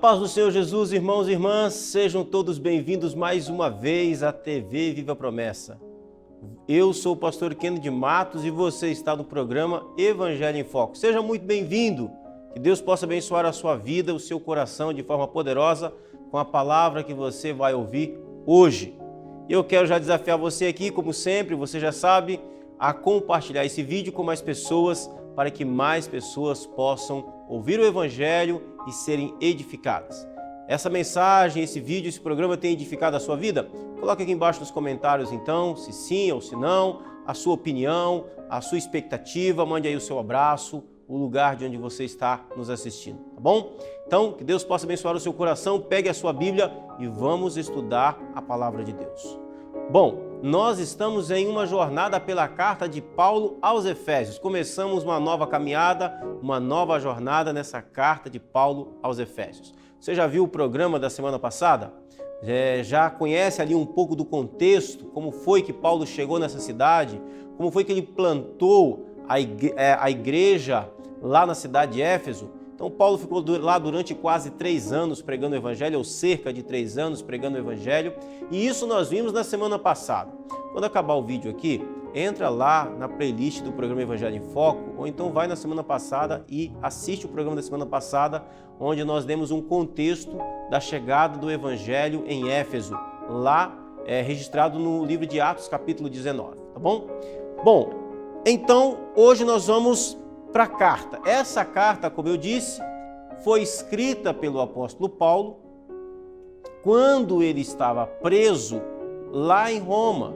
paz do Senhor Jesus, irmãos e irmãs, sejam todos bem-vindos mais uma vez à TV Viva a Promessa. Eu sou o pastor Kennedy Matos e você está no programa Evangelho em Foco. Seja muito bem-vindo, que Deus possa abençoar a sua vida, o seu coração de forma poderosa com a palavra que você vai ouvir hoje. Eu quero já desafiar você aqui, como sempre, você já sabe, a compartilhar esse vídeo com mais pessoas para que mais pessoas possam ouvir o Evangelho e serem edificadas. Essa mensagem, esse vídeo, esse programa tem edificado a sua vida? Coloque aqui embaixo nos comentários então, se sim ou se não, a sua opinião, a sua expectativa, mande aí o seu abraço, o lugar de onde você está nos assistindo, tá bom? Então, que Deus possa abençoar o seu coração, pegue a sua Bíblia e vamos estudar a Palavra de Deus. Bom, nós estamos em uma jornada pela carta de Paulo aos Efésios. Começamos uma nova caminhada, uma nova jornada nessa carta de Paulo aos Efésios. Você já viu o programa da semana passada? Já conhece ali um pouco do contexto, como foi que Paulo chegou nessa cidade, como foi que ele plantou a igreja lá na cidade de Éfeso. Então Paulo ficou lá durante quase 3 anos pregando o Evangelho, ou cerca de 3 anos pregando o Evangelho, e isso nós vimos na semana passada. Quando acabar o vídeo aqui, entra lá na playlist do programa Evangelho em Foco, ou então vai na semana passada e assiste o programa da semana passada, onde nós demos um contexto da chegada do Evangelho em Éfeso, lá registrado no livro de Atos, capítulo 19, tá bom? Bom, então hoje nós vamos para a carta. Essa carta, como eu disse, foi escrita pelo apóstolo Paulo quando ele estava preso lá em Roma.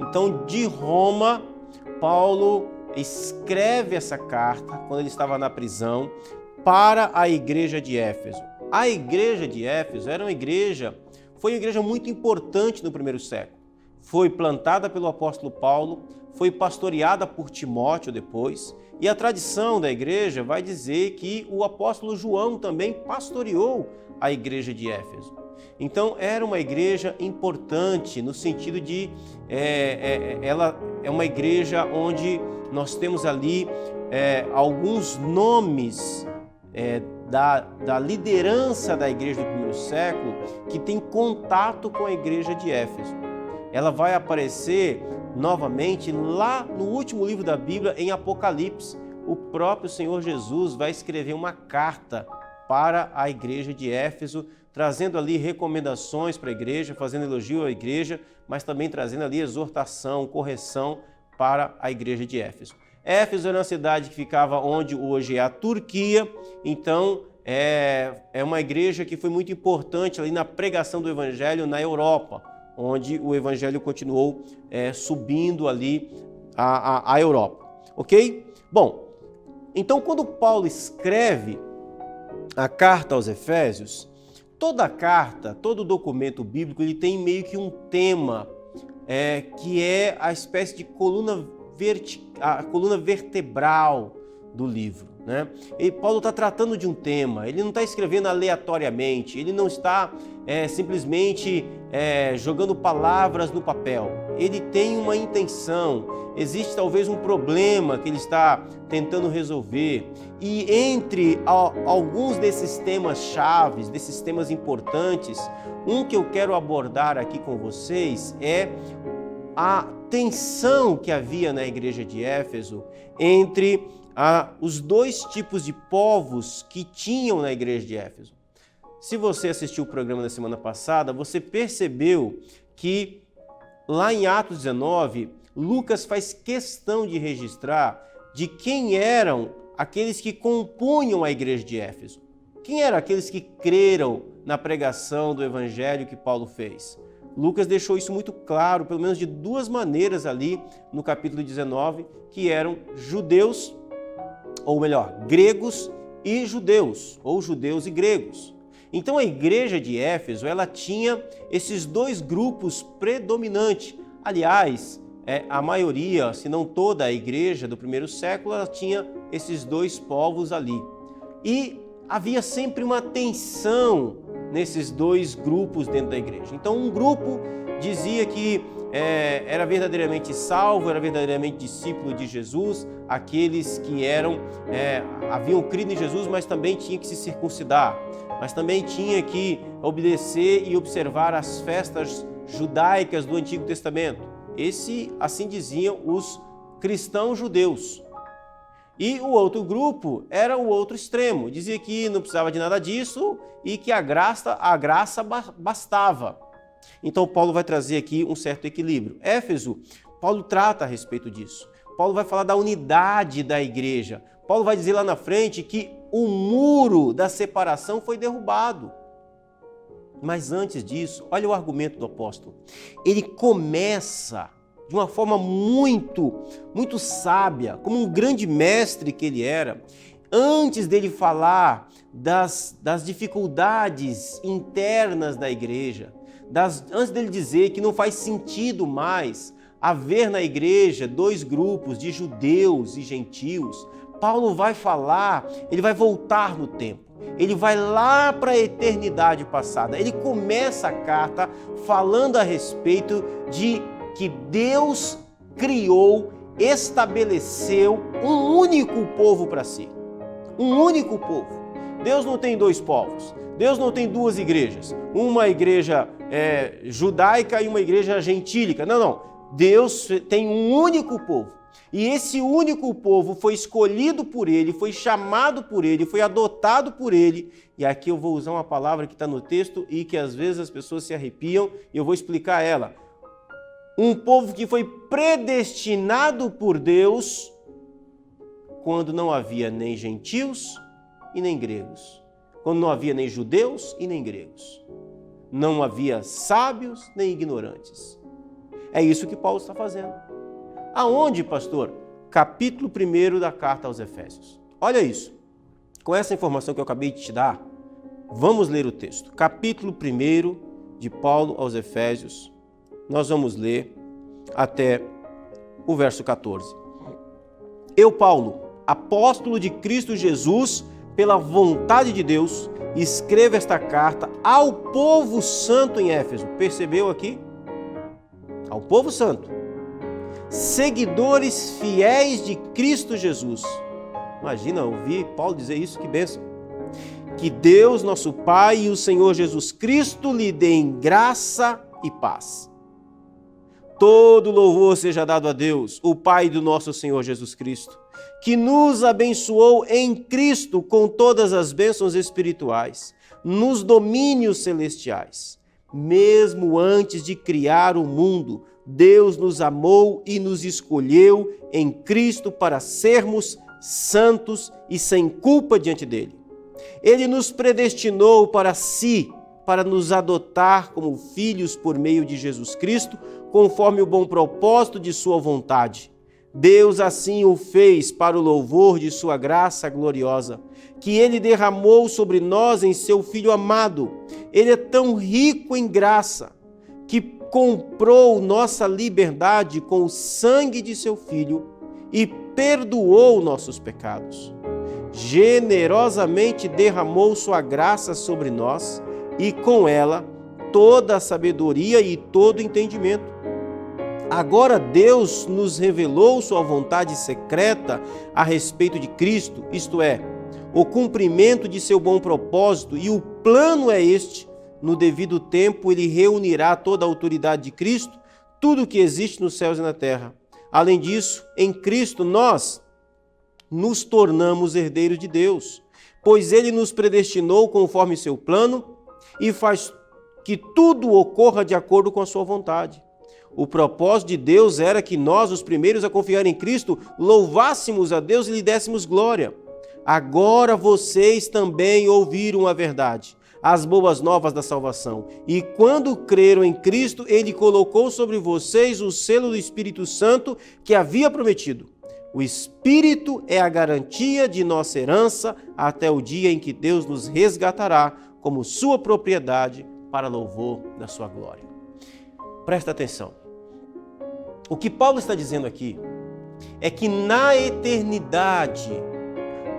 Então, de Roma, Paulo escreve essa carta quando ele estava na prisão para a igreja de Éfeso. A igreja de Éfeso foi uma igreja muito importante no primeiro século. Foi plantada pelo apóstolo Paulo, foi pastoreada por Timóteo depois, e a tradição da igreja vai dizer que o apóstolo João também pastoreou a igreja de Éfeso. Então era uma igreja importante no sentido de ela é uma igreja onde nós temos ali alguns nomes da liderança da igreja do primeiro século que tem contato com a igreja de Éfeso. Ela vai aparecer novamente lá no último livro da Bíblia, em Apocalipse. O próprio Senhor Jesus vai escrever uma carta para a igreja de Éfeso, trazendo ali recomendações para a igreja, fazendo elogio à igreja, mas também trazendo ali exortação, correção para a igreja de Éfeso. Éfeso era uma cidade que ficava onde hoje é a Turquia, então é uma igreja que foi muito importante ali na pregação do evangelho na Europa, onde o evangelho continuou subindo ali a Europa, ok? Bom, então quando Paulo escreve a carta aos Efésios, toda carta, todo documento bíblico, ele tem meio que um tema, que é a espécie de a coluna vertebral do livro, né? E Paulo está tratando de um tema, ele não está escrevendo aleatoriamente, ele não está simplesmente jogando palavras no papel. Ele tem uma intenção, existe talvez um problema que ele está tentando resolver. E entre alguns desses temas chaves, desses temas importantes, um que eu quero abordar aqui com vocês é a tensão que havia na igreja de Éfeso entre os dois tipos de povos que tinham na igreja de Éfeso. Se você assistiu o programa da semana passada, você percebeu que lá em Atos 19, Lucas faz questão de registrar de quem eram aqueles que compunham a igreja de Éfeso. Quem eram aqueles que creram na pregação do evangelho que Paulo fez? Lucas deixou isso muito claro, pelo menos de 2 maneiras ali no capítulo 19, que eram judeus, ou melhor, gregos e judeus, ou judeus e gregos. Então a igreja de Éfeso, ela tinha esses 2 grupos predominantes. Aliás, a maioria, se não toda a igreja do primeiro século, ela tinha esses 2 povos ali. E havia sempre uma tensão nesses 2 grupos dentro da igreja. Então um grupo dizia que era verdadeiramente salvo, era verdadeiramente discípulo de Jesus, aqueles que haviam crido em Jesus, mas também tinham que se circuncidar. mas também tinha que obedecer e observar as festas judaicas do Antigo Testamento. Assim diziam os cristãos judeus. E o outro grupo era o outro extremo, dizia que não precisava de nada disso e que a graça bastava. Então Paulo vai trazer aqui um certo equilíbrio. Éfeso, Paulo trata a respeito disso. Paulo vai falar da unidade da igreja. Paulo vai dizer lá na frente que o muro da separação foi derrubado. Mas antes disso, olha o argumento do apóstolo. Ele começa de uma forma muito sábia, como um grande mestre que ele era, antes dele falar das dificuldades internas da igreja, antes dele dizer que não faz sentido mais haver na igreja dois grupos de judeus e gentios, Paulo vai falar, ele vai voltar no tempo, ele vai lá para a eternidade passada. Ele começa a carta falando a respeito de que Deus criou, estabeleceu um único povo para si. Um único povo. Deus não tem dois povos. Deus não tem duas igrejas. Uma igreja judaica e uma igreja gentílica. Não. Deus tem um único povo. E esse único povo foi escolhido por ele, foi chamado por ele, foi adotado por ele. E aqui eu vou usar uma palavra que está no texto e que às vezes as pessoas se arrepiam e eu vou explicar ela. Um povo que foi predestinado por Deus quando não havia nem gentios e nem gregos. Quando não havia nem judeus e nem gregos. Não havia sábios nem ignorantes. É isso que Paulo está fazendo. Aonde, pastor? Capítulo 1 da carta aos Efésios. Olha isso. Com essa informação que eu acabei de te dar, vamos ler o texto. Capítulo 1 de Paulo aos Efésios. Nós vamos ler até o verso 14. Eu, Paulo, apóstolo de Cristo Jesus, pela vontade de Deus, escrevo esta carta ao povo santo em Éfeso. Percebeu aqui? Ao povo santo. Seguidores fiéis de Cristo Jesus. Imagina ouvir Paulo dizer isso, que bênção. Que Deus, nosso Pai e o Senhor Jesus Cristo lhe deem graça e paz. Todo louvor seja dado a Deus, o Pai do nosso Senhor Jesus Cristo, que nos abençoou em Cristo com todas as bênçãos espirituais, nos domínios celestiais. Mesmo antes de criar o mundo, Deus nos amou e nos escolheu em Cristo para sermos santos e sem culpa diante dele. Ele nos predestinou para si, para nos adotar como filhos por meio de Jesus Cristo, conforme o bom propósito de sua vontade. Deus assim o fez para o louvor de sua graça gloriosa, que ele derramou sobre nós em seu Filho amado. Ele é tão rico em graça, que comprou nossa liberdade com o sangue de seu Filho e perdoou nossos pecados. Generosamente derramou sua graça sobre nós e com ela toda a sabedoria e todo o entendimento. Agora Deus nos revelou sua vontade secreta a respeito de Cristo, isto é, o cumprimento de seu bom propósito, e o plano é este: no devido tempo ele reunirá toda a autoridade de Cristo, tudo o que existe nos céus e na terra. Além disso, em Cristo nós nos tornamos herdeiros de Deus, pois ele nos predestinou conforme seu plano e faz que tudo ocorra de acordo com a sua vontade. O propósito de Deus era que nós, os primeiros a confiar em Cristo, louvássemos a Deus e lhe dessemos glória. Agora vocês também ouviram a verdade, as boas novas da salvação. E quando creram em Cristo, ele colocou sobre vocês o selo do Espírito Santo que havia prometido. O Espírito é a garantia de nossa herança até o dia em que Deus nos resgatará como sua propriedade para louvor da sua glória. Presta atenção. O que Paulo está dizendo aqui é que na eternidade,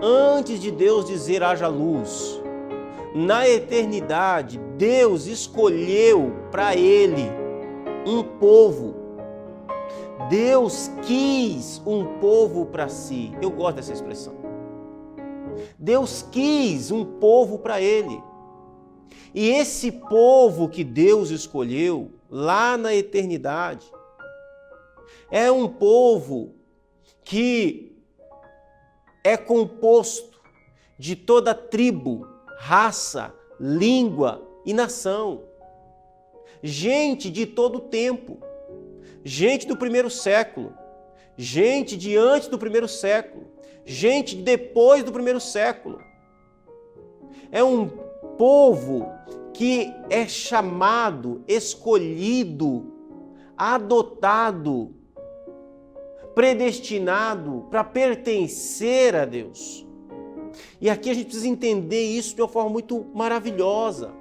antes de Deus dizer haja luz, na eternidade, Deus escolheu para ele um povo. Deus quis um povo para si. Eu gosto dessa expressão. Deus quis um povo para ele. E esse povo que Deus escolheu lá na eternidade é um povo que é composto de toda tribo, raça, língua e nação. Gente de todo o tempo, gente do primeiro século, gente de antes do primeiro século, gente depois do primeiro século. É um povo que é chamado, escolhido, adotado, predestinado para pertencer a Deus. E aqui a gente precisa entender isso de uma forma muito maravilhosa.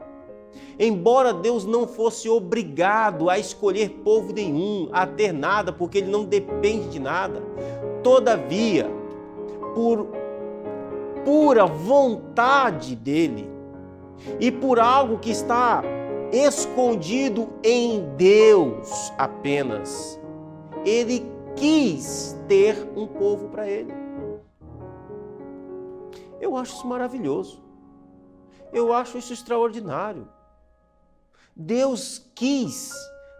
Embora Deus não fosse obrigado a escolher povo nenhum, a ter nada, porque Ele não depende de nada, todavia, por pura vontade dEle e por algo que está escondido em Deus apenas, Ele quis ter um povo para Ele. Eu acho isso maravilhoso. Eu acho isso extraordinário. Deus quis,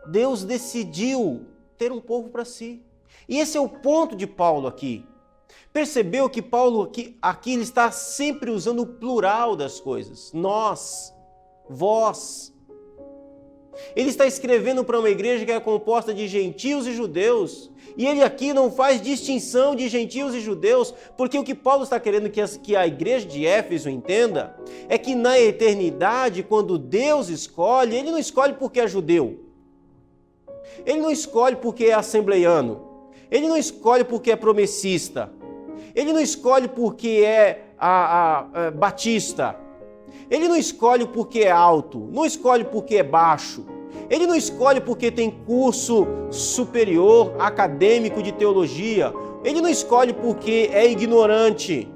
Deus decidiu ter um povo para si. E esse é o ponto de Paulo aqui. Percebeu que Paulo aqui ele está sempre usando o plural das coisas. Nós, vós. Ele está escrevendo para uma igreja que é composta de gentios e judeus. E ele aqui não faz distinção de gentios e judeus, porque o que Paulo está querendo que a igreja de Éfeso entenda é que na eternidade, quando Deus escolhe, Ele não escolhe porque é judeu. Ele não escolhe porque é assembleiano. Ele não escolhe porque é promessista. Ele não escolhe porque é batista. Ele não escolhe porque é alto. Não escolhe porque é baixo. Ele não escolhe porque tem curso superior acadêmico de teologia. Ele não escolhe porque é ignorante.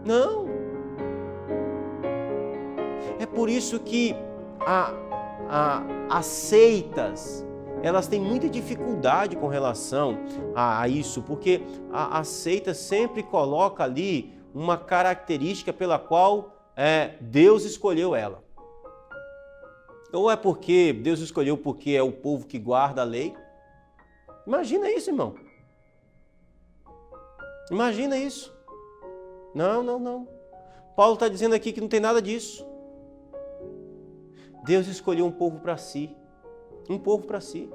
Não. É por isso que as seitas, elas têm muita dificuldade com relação a isso, porque a seita sempre coloca ali uma característica pela qual Deus escolheu ela. Ou é porque Deus escolheu porque é o povo que guarda a lei? Imagina isso, irmão. Imagina isso. Não. Paulo está dizendo aqui que não tem nada disso. Deus escolheu um povo para si. Um povo para si.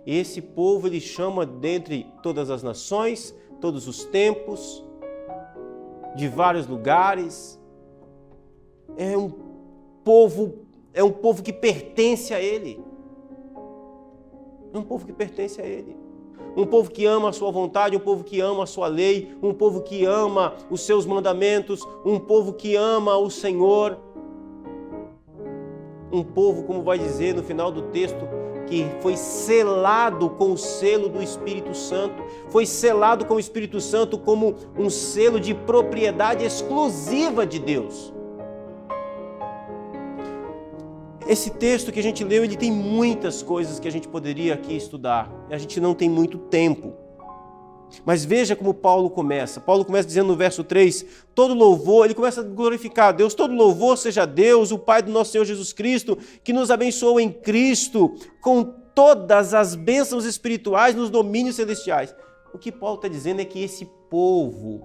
E esse povo Ele chama dentre todas as nações, todos os tempos, de vários lugares. É um povo que pertence a Ele. É um povo que pertence a Ele. Um povo que ama a sua vontade, um povo que ama a sua lei, um povo que ama os seus mandamentos, um povo que ama o Senhor. Um povo, como vai dizer no final do texto, que foi selado com o selo do Espírito Santo, foi selado com o Espírito Santo como um selo de propriedade exclusiva de Deus. Esse texto que a gente leu, ele tem muitas coisas que a gente poderia aqui estudar. A gente não tem muito tempo. Mas veja como Paulo começa. Paulo começa dizendo no verso 3, todo louvor, ele começa a glorificar a Deus, todo louvor seja a Deus, o Pai do nosso Senhor Jesus Cristo, que nos abençoou em Cristo com todas as bênçãos espirituais nos domínios celestiais. O que Paulo está dizendo é que esse povo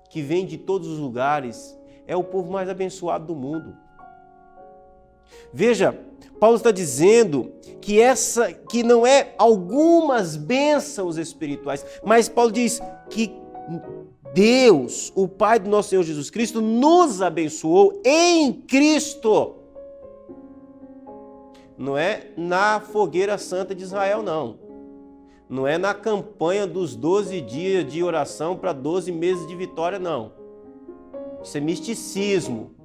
que vem de todos os lugares é o povo mais abençoado do mundo. Veja, Paulo está dizendo que não é algumas bênçãos espirituais, mas Paulo diz que Deus, o Pai do nosso Senhor Jesus Cristo, nos abençoou em Cristo. Não é na fogueira santa de Israel, não. Não é na campanha dos 12 dias de oração para 12 meses de vitória, não. Isso é misticismo.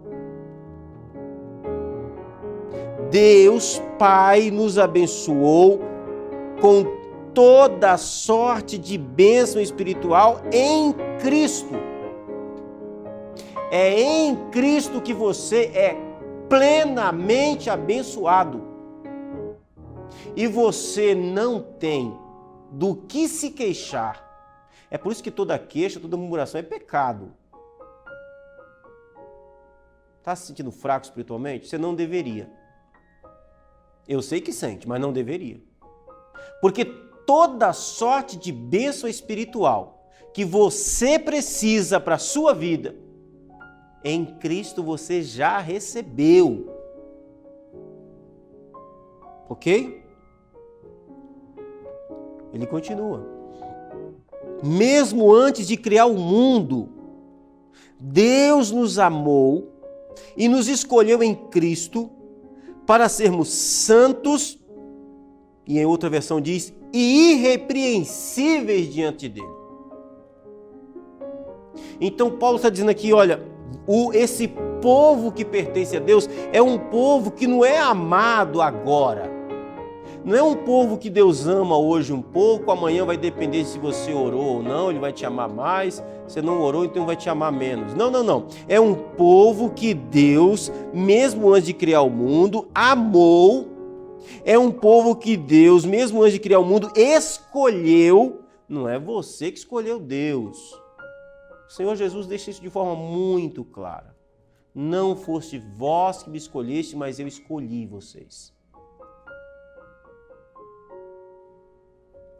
Deus Pai nos abençoou com toda sorte de bênção espiritual em Cristo. É em Cristo que você é plenamente abençoado. E você não tem do que se queixar. É por isso que toda queixa, toda murmuração é pecado. Está se sentindo fraco espiritualmente? Você não deveria. Eu sei que sente, mas não deveria. Porque toda sorte de bênção espiritual que você precisa para a sua vida, em Cristo você já recebeu. Ok? Ele continua. Mesmo antes de criar o mundo, Deus nos amou e nos escolheu em Cristo para sermos santos, e em outra versão diz, irrepreensíveis diante dele. Então Paulo está dizendo aqui, olha, esse povo que pertence a Deus é um povo que não é amado agora. Não é um povo que Deus ama hoje um pouco, amanhã vai depender se você orou ou não, ele vai te amar mais, você não orou, então vai te amar menos. Não. É um povo que Deus, mesmo antes de criar o mundo, amou. É um povo que Deus, mesmo antes de criar o mundo, escolheu. Não é você que escolheu Deus. O Senhor Jesus deixa isso de forma muito clara. Não foste vós que me escolheste, mas eu escolhi vocês.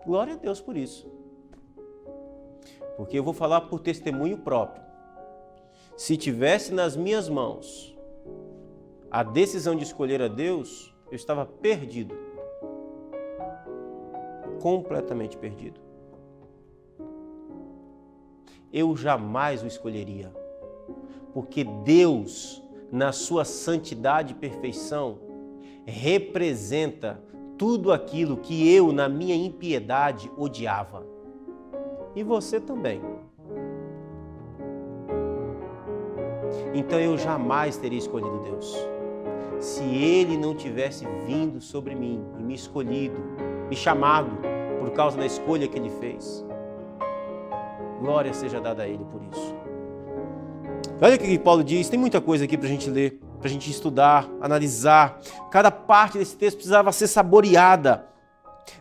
Glória a Deus por isso. Porque eu vou falar por testemunho próprio. Se tivesse nas minhas mãos a decisão de escolher a Deus, eu estava perdido. Completamente perdido. Eu jamais o escolheria. Porque Deus, na sua santidade e perfeição, representa tudo aquilo que eu, na minha impiedade, odiava. E você também. Então eu jamais teria escolhido Deus. Se Ele não tivesse vindo sobre mim e me escolhido, me chamado por causa da escolha que Ele fez. Glória seja dada a Ele por isso. Olha o que Paulo diz, tem muita coisa aqui para a gente ler, para a gente estudar, analisar. Cada parte desse texto precisava ser saboreada.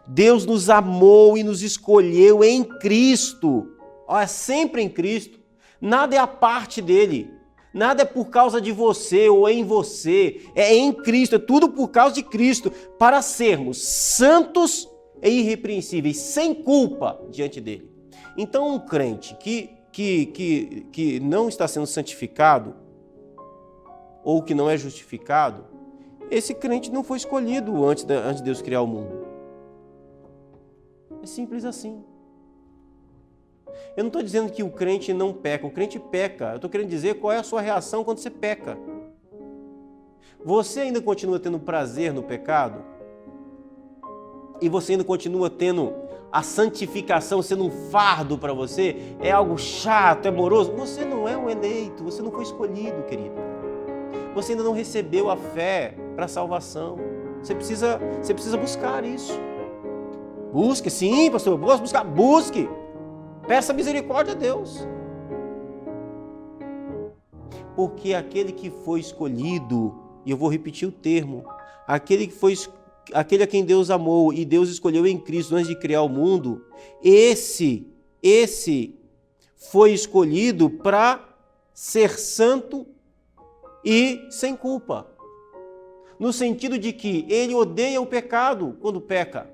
Deus nos amou e nos escolheu em Cristo. Olha, sempre em Cristo. Nada é a parte dele. Nada é por causa de você ou em você. É em Cristo, é tudo por causa de Cristo. Para sermos santos e irrepreensíveis, sem culpa diante dele. Então um crente que não está sendo santificado ou que não é justificado, esse crente não foi escolhido antes de Deus criar o mundo. É simples assim. Eu não estou dizendo que o crente não peca, o crente peca. Eu estou querendo dizer qual é a sua reação quando você peca. Você ainda continua tendo prazer no pecado? E você ainda continua tendo a santificação sendo um fardo para você? É algo chato, é moroso? Você não é um eleito, você não foi escolhido, querido. Você ainda não recebeu a fé para a salvação. Você precisa buscar isso. Busque, sim, pastor, eu posso buscar, busque. Peça misericórdia a Deus. Porque aquele que foi escolhido, e eu vou repetir o termo, aquele a quem Deus amou e Deus escolheu em Cristo antes de criar o mundo, esse foi escolhido para ser santo e sem culpa. No sentido de que ele odeia o pecado quando peca.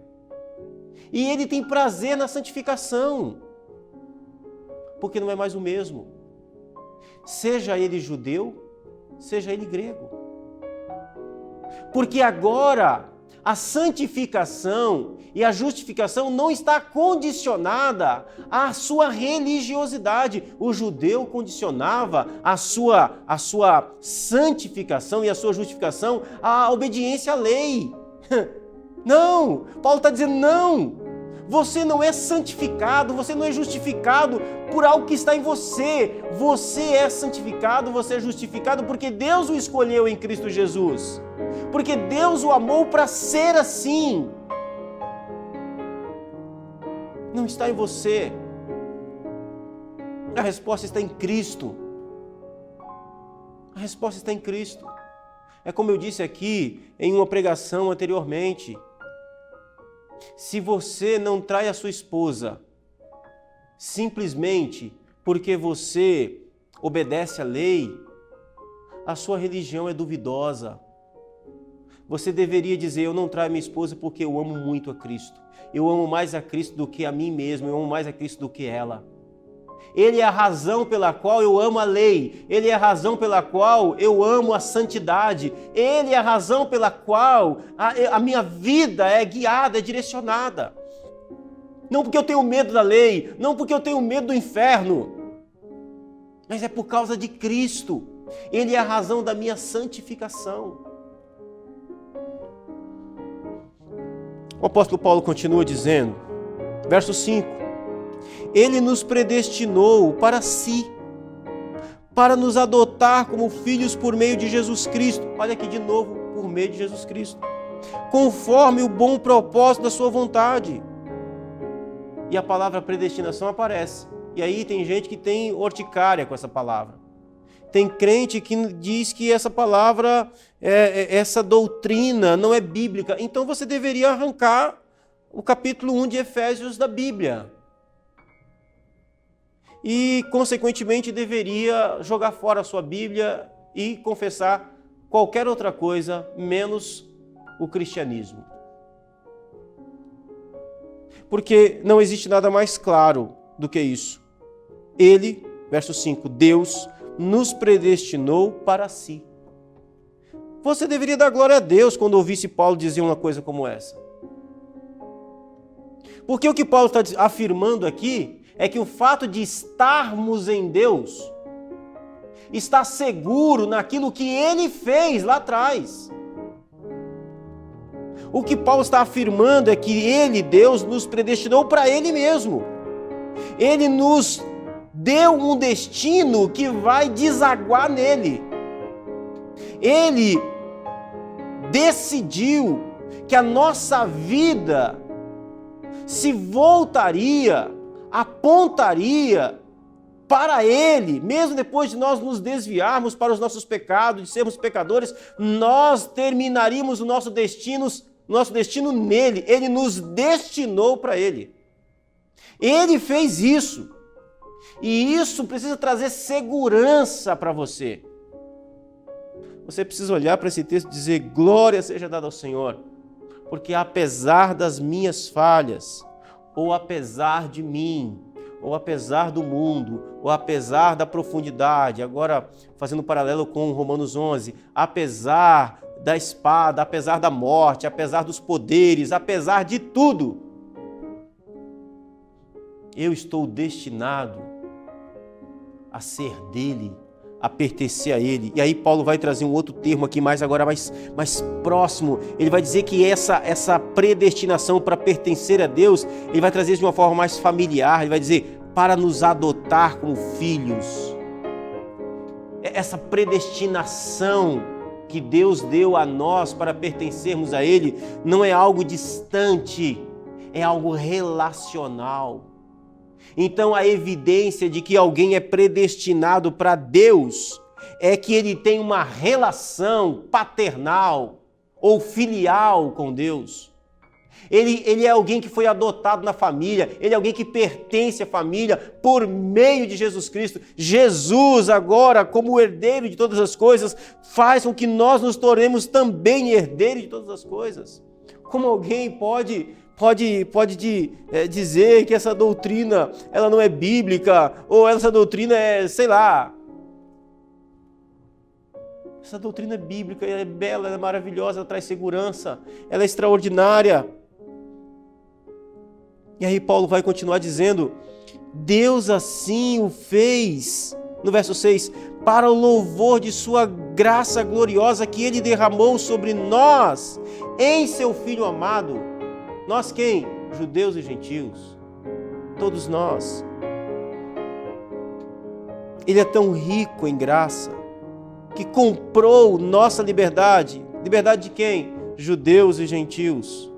E ele tem prazer na santificação. Porque não é mais o mesmo. Seja ele judeu, seja ele grego. Porque agora a santificação e a justificação não está condicionada à sua religiosidade. O judeu condicionava a sua santificação e a sua justificação à obediência à lei. Não! Paulo está dizendo não! Você não é santificado, você não é justificado por algo que está em você. Você é santificado, você é justificado porque Deus o escolheu em Cristo Jesus. Porque Deus o amou para ser assim. Não está em você. A resposta está em Cristo. A resposta está em Cristo. É como eu disse aqui em uma pregação anteriormente. Se você não trai a sua esposa simplesmente porque você obedece à lei, a sua religião é duvidosa. Você deveria dizer, eu não traio minha esposa porque eu amo muito a Cristo. Eu amo mais a Cristo do que a mim mesmo, eu amo mais a Cristo do que ela. Ele é a razão pela qual eu amo a lei. Ele é a razão pela qual eu amo a santidade. Ele é a razão pela qual a minha vida é guiada, é direcionada. Não porque eu tenho medo da lei, não porque eu tenho medo do inferno, mas é por causa de Cristo. Ele é a razão da minha santificação. O apóstolo Paulo continua dizendo, verso 5, Ele nos predestinou para si, para nos adotar como filhos por meio de Jesus Cristo. Olha aqui de novo, por meio de Jesus Cristo. Conforme o bom propósito da sua vontade. E a palavra predestinação aparece. E aí tem gente que tem urticária com essa palavra. Tem crente que diz que essa palavra, essa doutrina não é bíblica. Então você deveria arrancar o capítulo 1 de Efésios da Bíblia. E, consequentemente, deveria jogar fora a sua Bíblia e confessar qualquer outra coisa, menos o cristianismo. Porque não existe nada mais claro do que isso. Ele, verso 5, Deus nos predestinou para si. Você deveria dar glória a Deus quando ouvisse Paulo dizer uma coisa como essa. Porque o que Paulo está afirmando aqui é que o fato de estarmos em Deus está seguro naquilo que Ele fez lá atrás. O que Paulo está afirmando é que Ele, Deus, nos predestinou para Ele mesmo. Ele nos deu um destino que vai desaguar nele. Ele decidiu que a nossa vida se voltaria, apontaria para Ele, mesmo depois de nós nos desviarmos para os nossos pecados, de sermos pecadores, nós terminaríamos o nosso destino nele. Ele nos destinou para Ele. Ele fez isso. E isso precisa trazer segurança para você. Você precisa olhar para esse texto e dizer, glória seja dada ao Senhor, porque apesar das minhas falhas, ou apesar de mim, ou apesar do mundo, ou apesar da profundidade, agora fazendo um paralelo com Romanos 11, apesar da espada, apesar da morte, apesar dos poderes, apesar de tudo, eu estou destinado a ser dele, a pertencer a ele. E aí Paulo vai trazer um outro termo aqui, mais próximo. Ele vai dizer que essa predestinação para pertencer a Deus, ele vai trazer isso de uma forma mais familiar. Ele vai dizer, para nos adotar como filhos. Essa predestinação que Deus deu a nós para pertencermos a Ele, não é algo distante, é algo relacional. Então a evidência de que alguém é predestinado para Deus é que ele tem uma relação paternal ou filial com Deus. Ele é alguém que foi adotado na família, ele é alguém que pertence à família por meio de Jesus Cristo. Jesus agora, como herdeiro de todas as coisas, faz com que nós nos tornemos também herdeiros de todas as coisas. Como alguém pode dizer que essa doutrina ela não é bíblica, ou essa doutrina é, sei lá. Essa doutrina é bíblica, ela é bela, ela é maravilhosa, ela traz segurança, ela é extraordinária. E aí Paulo vai continuar dizendo, Deus assim o fez, no verso 6, para o louvor de sua graça gloriosa que Ele derramou sobre nós, em seu Filho amado. Nós quem? Judeus e gentios. Todos nós. Ele é tão rico em graça que comprou nossa liberdade. Liberdade de quem? Judeus e gentios.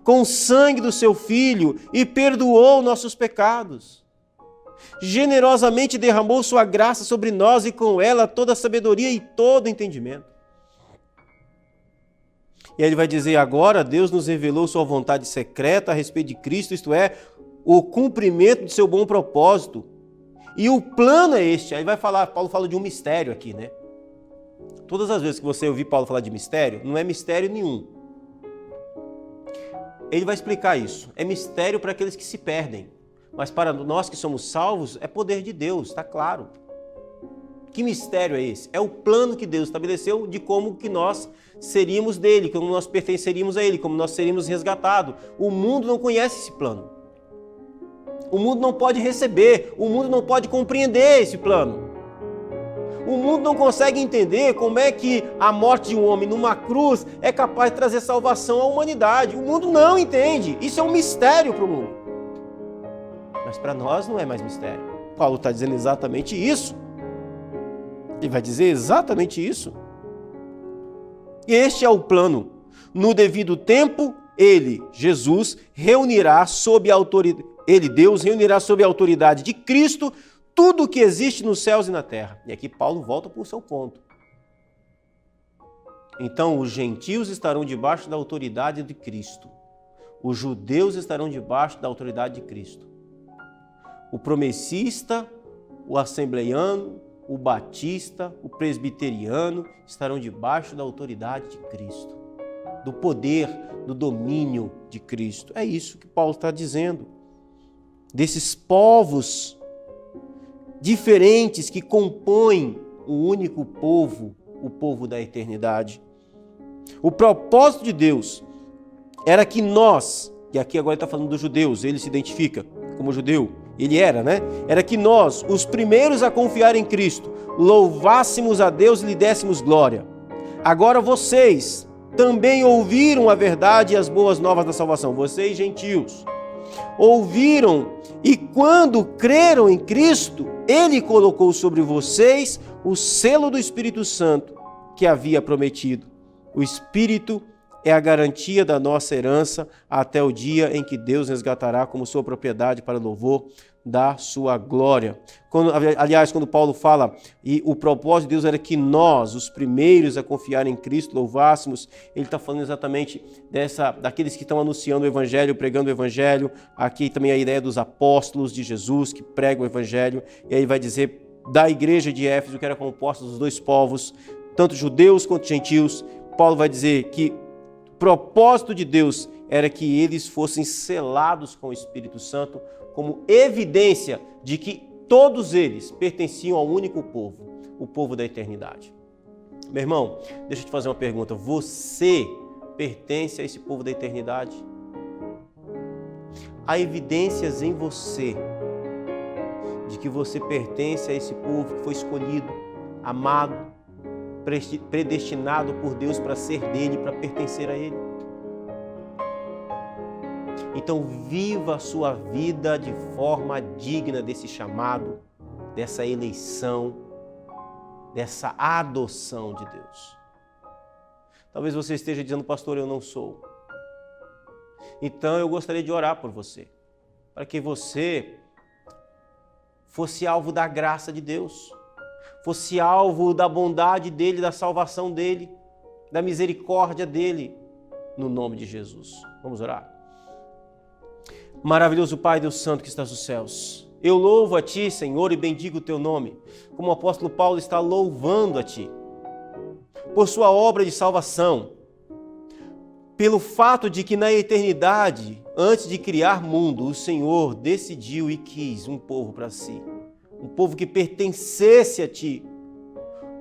Com o sangue do seu Filho e perdoou nossos pecados. Generosamente derramou sua graça sobre nós e com ela toda a sabedoria e todo o entendimento. E aí ele vai dizer, agora Deus nos revelou sua vontade secreta a respeito de Cristo, isto é, o cumprimento de seu bom propósito. E o plano é este. Aí Paulo fala de um mistério aqui, né? Todas as vezes que você ouvir Paulo falar de mistério, não é mistério nenhum. Ele vai explicar isso. É mistério para aqueles que se perdem. Mas para nós que somos salvos, é poder de Deus, está claro. Que mistério é esse? É o plano que Deus estabeleceu de como que nós seríamos dele, como nós pertenceríamos a ele, como nós seríamos resgatados. O mundo não conhece esse plano. O mundo não pode receber, o mundo não pode compreender esse plano. O mundo não consegue entender como é que a morte de um homem numa cruz é capaz de trazer salvação à humanidade. O mundo não entende. Isso é um mistério para o mundo. Mas para nós não é mais mistério. Paulo está dizendo exatamente isso. Ele vai dizer exatamente isso. Este é o plano. No devido tempo, ele, Jesus, reunirá sob a autoridade, Deus, reunirá sob a autoridade de Cristo tudo o que existe nos céus e na terra. E aqui Paulo volta para o seu ponto. Então, os gentios estarão debaixo da autoridade de Cristo. Os judeus estarão debaixo da autoridade de Cristo. O promessista, o assembleiano, o batista, o presbiteriano estarão debaixo da autoridade de Cristo, do poder, do domínio de Cristo. É isso que Paulo está dizendo. Desses povos diferentes que compõem o único povo, o povo da eternidade. O propósito de Deus era que nós, e aqui agora ele está falando dos judeus, ele se identifica como judeu, ele era, né? Era que nós, os primeiros a confiar em Cristo, louvássemos a Deus e lhe dessemos glória. Agora vocês também ouviram a verdade e as boas novas da salvação. Vocês, gentios, ouviram e quando creram em Cristo, Ele colocou sobre vocês o selo do Espírito Santo que havia prometido. O Espírito é a garantia da nossa herança até o dia em que Deus resgatará como sua propriedade para louvor da sua glória. Quando Paulo fala, e o propósito de Deus era que nós, os primeiros a confiar em Cristo, louvássemos, ele está falando exatamente daqueles que estão anunciando o Evangelho, pregando o Evangelho. Aqui também a ideia dos apóstolos de Jesus que pregam o Evangelho, e aí vai dizer da igreja de Éfeso, que era composta dos dois povos, tanto judeus quanto gentios. Paulo vai dizer que o propósito de Deus era que eles fossem selados com o Espírito Santo como evidência de que todos eles pertenciam ao único povo, o povo da eternidade. Meu irmão, deixa eu te fazer uma pergunta. Você pertence a esse povo da eternidade? Há evidências em você de que você pertence a esse povo que foi escolhido, amado, predestinado por Deus para ser dele, para pertencer a ele. Então viva a sua vida de forma digna desse chamado, dessa eleição, dessa adoção de Deus. Talvez você esteja dizendo, pastor, eu não sou. Então eu gostaria de orar por você, para que você fosse alvo da graça de Deus, fosse alvo da bondade dele, da salvação dele, da misericórdia dele, no nome de Jesus. Vamos orar? Maravilhoso Pai, Deus Santo que estás nos céus, eu louvo a Ti, Senhor, e bendigo o Teu nome, como o apóstolo Paulo está louvando a Ti, por sua obra de salvação, pelo fato de que na eternidade, antes de criar mundo, o Senhor decidiu e quis um povo para si, um povo que pertencesse a Ti.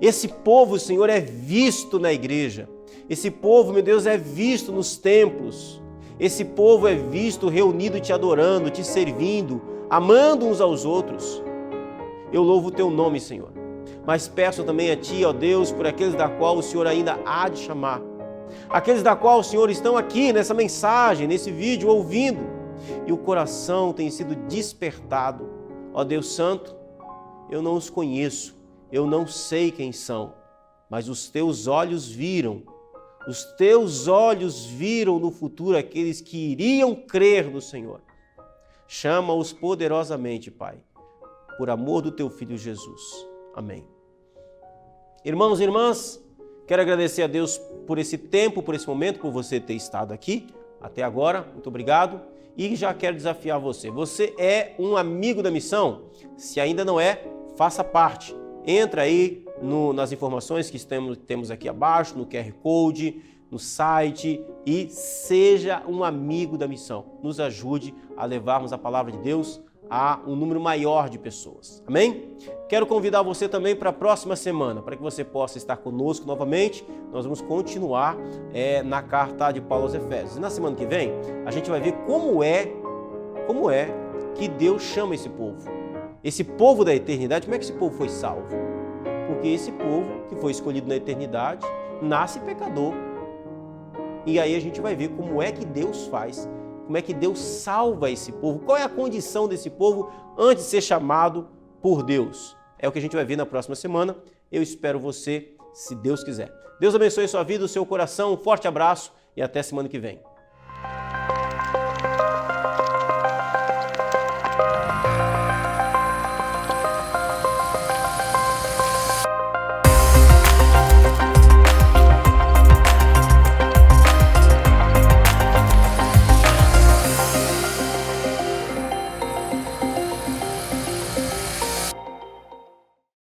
Esse povo, Senhor, é visto na igreja, esse povo, meu Deus, é visto nos templos, esse povo é visto reunido te adorando, te servindo, amando uns aos outros. Eu louvo o Teu nome, Senhor, mas peço também a Ti, ó Deus, por aqueles da qual o Senhor ainda há de chamar, aqueles da qual o Senhor estão aqui nessa mensagem, nesse vídeo, ouvindo, e o coração tem sido despertado. Ó Deus Santo, eu não os conheço, eu não sei quem são, mas os Teus olhos viram. Os Teus olhos viram no futuro aqueles que iriam crer no Senhor. Chama-os poderosamente, Pai, por amor do Teu Filho Jesus. Amém. Irmãos e irmãs, quero agradecer a Deus por esse tempo, por esse momento, por você ter estado aqui até agora. Muito obrigado. E já quero desafiar você. Você é um amigo da missão? Se ainda não é, faça parte. Entra aí nas informações que temos aqui abaixo, no QR Code, no site e seja um amigo da missão. Nos ajude a levarmos a palavra de Deus a um número maior de pessoas. Amém? Quero convidar você também para a próxima semana, para que você possa estar conosco novamente. Nós vamos continuar na carta de Paulo aos Efésios. E na semana que vem, a gente vai ver como é que Deus chama esse povo. Esse povo da eternidade, como é que esse povo foi salvo? Porque esse povo que foi escolhido na eternidade nasce pecador. E aí a gente vai ver como é que Deus faz, como é que Deus salva esse povo, qual é a condição desse povo antes de ser chamado por Deus. É o que a gente vai ver na próxima semana. Eu espero você, se Deus quiser. Deus abençoe sua vida, o seu coração, um forte abraço e até semana que vem.